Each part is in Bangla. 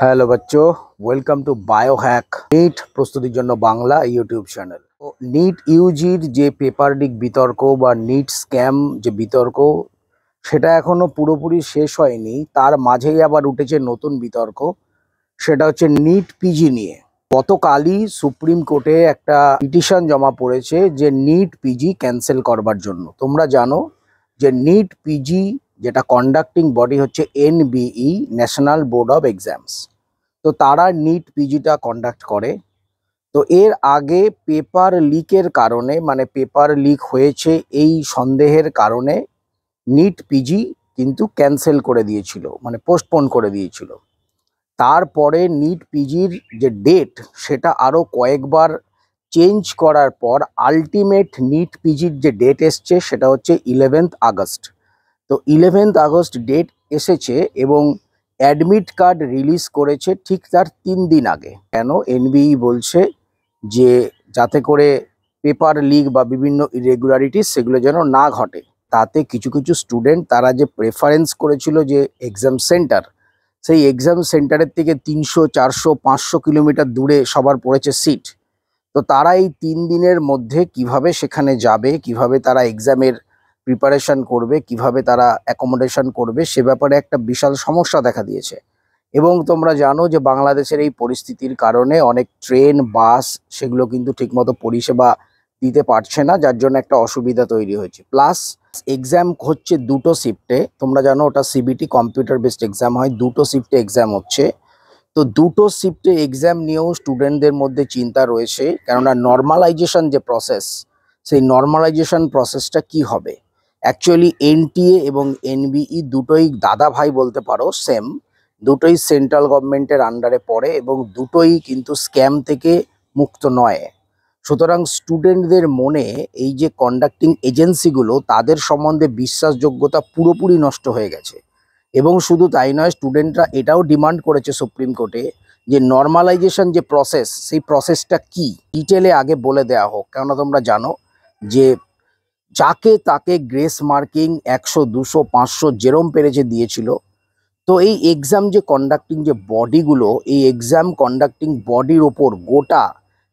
হ্যালো বাচ্চো, ওয়েলকাম টু বায়োহ্যাক নিট প্রস্তুতির জন্য বাংলা ইউটিউব চ্যানেল। নিট ইউজির যে পেপার লিক বিতর্ক বা নিট স্ক্যাম যে বিতর্ক, সেটা এখনো পুরোপুরি শেষ হয়নি। তার মাঝেই আবার উঠেছে নতুন বিতর্ক, সেটা হচ্ছে নিট পিজি নিয়ে। গতকালই সুপ্রিম কোর্টে একটা পিটিশন জমা পড়েছে যে নিট পিজি ক্যান্সেল করবার জন্য। তোমরা জানো যে নিট পিজি যেটা কন্ডাক্টিং বডি হচ্ছে এনবিই, ন্যাশনাল বোর্ড অফ এক্সামস। তো তারা নিট পিজিটা কন্ডাক্ট করে। তো এর আগে পেপার লিকের কারণে, মানে পেপার লিক হয়েছে এই সন্দেহের কারণে নিট পিজি কিন্তু ক্যান্সেল করে দিয়েছিল, মানে পোস্টপোন করে দিয়েছিল। তারপরে নিট পিজির যে ডেট সেটা আরও কয়েকবার চেঞ্জ করার পর আলটিমেট নিট পিজির যে ডেট এসছে সেটা হচ্ছে 11th আগস্ট। তো 11th আগস্ট ডেট এসেছে এবং অ্যাডমিট কার্ড রিলিজ করেছে ঠিক তার 3 দিন আগে। কেন? এনবিই বলছে যে যাতে করে পেপার লিক বা বিভিন্ন ইরেগুলারিটিস সেগুলো যেন না ঘটে। তাতে কিছু কিছু স্টুডেন্ট তারা যে প্রেফারেন্স করেছিল যে এক্সাম সেন্টার, সেই এক্সাম সেন্টারের থেকে 300, 400, 500 কিলোমিটার দূরে সবার পড়েছে সিট। তো তারা এই 3 দিনের মধ্যে কিভাবে সেখানে যাবে, কিভাবে তারা এক্সামের প্রিপারেশন করবে, কিভাবে তারা অ্যাকোমোডেশন করবে, সে ব্যাপারে একটা বিশাল সমস্যা দেখা দিয়েছে। এবং তোমরা জানো যে বাংলাদেশের এই পরিস্থিতির কারণে অনেক ট্রেন, বাস সেগুলো কিন্তু ঠিকমতো পরিষেবা দিতে পারছে না, যার জন্য একটা অসুবিধা তৈরি হয়েছে। প্লাস এক্সাম হচ্ছে দুটো শিফটে। তোমরা জানো ওটা সিবিটি, কম্পিউটার বেসড এক্সাম হয়, দুটো শিফটে এক্সাম হচ্ছে। তো দুটো শিফটে এক্সাম নিয়েও স্টুডেন্টদের মধ্যে চিন্তা রয়েছে, কেননা নর্মালাইজেশন যে প্রসেস, সেই নর্মালাইজেশন প্রসেসটা কি হবে। অ্যাকচুয়ালি এনটিএ এবং এনবিই দুটোই দাদা ভাই বলতে পারো, সেম। দুটোই সেন্ট্রাল গভর্নমেন্টের আন্ডারে পড়ে এবং দুটোই কিন্তু স্ক্যাম থেকে মুক্ত নয়। সুতরাং স্টুডেন্টদের মনে এই যে কন্ডাক্টিং এজেন্সিগুলো, তাদের সম্বন্ধে বিশ্বাসযোগ্যতা পুরোপুরি নষ্ট হয়ে গেছে। এবং শুধু তাই নয়, স্টুডেন্টরা এটাও ডিমান্ড করেছে সুপ্রিম কোর্টে যে নর্মালাইজেশন যে প্রসেস, সেই প্রসেসটা কি ডিটেলে আগে বলে দেওয়া হোক। কেননা তোমরা জানো যে যাকে তাকে গ্রেস মার্কিং 100, 200, 500 যেরম পেরেছে দিয়েছিল। তো এই এক্সাম যে কন্ডাক্টিং যে বডিগুলো, এই এক্সাম কন্ডাক্টিং বডির ওপর গোটা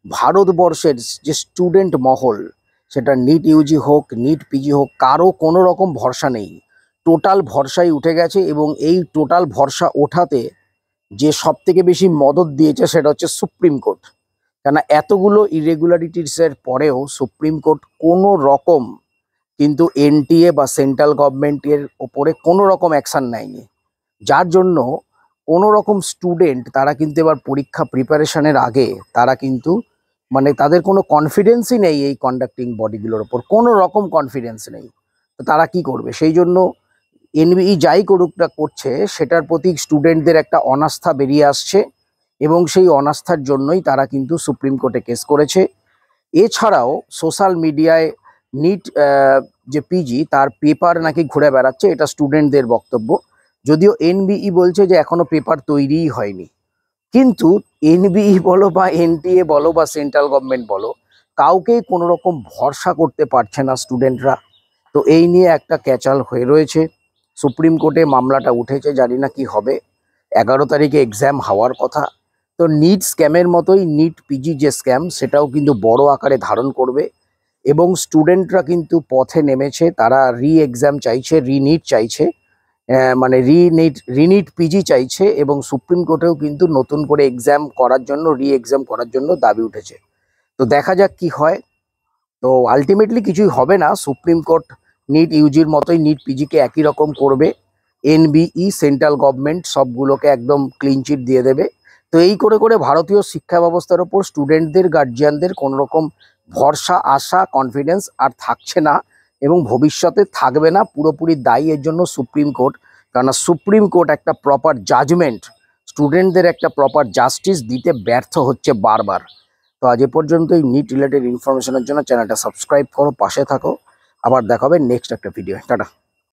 ভারতবর্ষের যে স্টুডেন্ট মহল, সেটা নিট ইউজি হোক, নিট পিজি হোক, কারো কোনো রকম ভরসা নেই। টোটাল ভরসাই উঠে গেছে এবং এই টোটাল ভরসা ওঠাতে যে সব থেকে বেশি মদত দিয়েছে সেটা হচ্ছে সুপ্রিম কোর্ট। কেন এতগুলো ইরেগুলারিটিসের পরেও সুপ্রিম কোর্ট কোনো রকম কিন্তু এনটিএ বা সেন্ট্রাল গভর্নমেন্টের ওপরে কোনো রকম অ্যাকশান নেয়নি। যার জন্য কোনো রকম স্টুডেন্ট তারা কিন্তু এবার পরীক্ষা প্রিপারেশনের আগে তারা কিন্তু মানে তাদের কোনো কনফিডেন্সই নেই এই কন্ডাক্টিং বডিগুলোর ওপর, কোনো রকম কনফিডেন্স নেই। তো তারা কি করবে? সেই জন্য এনবিই যাই করুকটা করছে সেটার প্রতি স্টুডেন্টদের একটা অনাস্থা বেরিয়ে আসছে এবং সেই অনাস্থার জন্যই তারা কিন্তু সুপ্রিম কোর্টে কেস করেছে। এছাড়াও সোশ্যাল মিডিয়ায় নিট যে পিজি তার পেপার নাকি ঘুরে বেড়াচ্ছে, এটা স্টুডেন্টদের বক্তব্য। যদিও এনবিই বলছে যে এখনো পেপার তৈরিই হয়নি, কিন্তু এনবিই বলো বা এনটিএ বলো বা সেন্ট্রাল গভর্নমেন্ট বলো, কাউকেই কোনো রকম ভরসা করতে পারছে না স্টুডেন্টরা। তো এই নিয়ে একটা ক্যাচাল হয়ে রয়েছে। সুপ্রিম কোর্টে মামলাটা উঠেছে, জানি না কি হবে। 11 তারিখে এক্সাম হওয়ার কথা। তো নিট স্ক্যামের মতোই নিট পিজি যে স্ক্যাম, সেটাও কিন্তু বড় আকারে ধারণ করবে এবং স্টুডেন্টরা কিন্তু পথে নেমেছে। তারা এক্সাম চাইছে, নিট চাইছে, মানে রিনিট পিজি চাইছে এবং সুপ্রিম কোর্টেও কিন্তু নতুন করে এক্সাম করার জন্য, এক্সাম করার জন্য দাবি উঠেছে। তো দেখা যাক কি হয়। তো আলটিমেটলি কিছুই হবে না। সুপ্রিম কোর্ট নিট ইউজির মতোই নিট পিজিকে একই রকম করবে। এনবিই, সেন্ট্রাল গভর্নমেন্ট সবগুলোকে একদম ক্লিন চিট দিয়ে দেবে। তো এই করে করে ভারতীয় শিক্ষা ব্যবস্থার ওপর স্টুডেন্টদের, গার্জিয়ানদের কোনো রকম ভরসা, আশা, কনফিডেন্স আর থাকছে না এবং ভবিষ্যতে থাকবে না। পুরোপুরি দায়ী এর জন্য সুপ্রিম কোর্ট। কেননা সুপ্রিম কোর্ট একটা প্রপার জাজমেন্ট, স্টুডেন্টদের একটা প্রপার জাস্টিস দিতে ব্যর্থ হচ্ছে বারবার। তো আজ এ পর্যন্তই। নিট রিলেটেড ইনফরমেশনের জন্য চ্যানেলটা সাবস্ক্রাইব করো, পাশে থাকো। আবার দেখা হবে নেক্সট একটা ভিডিও। টাটা।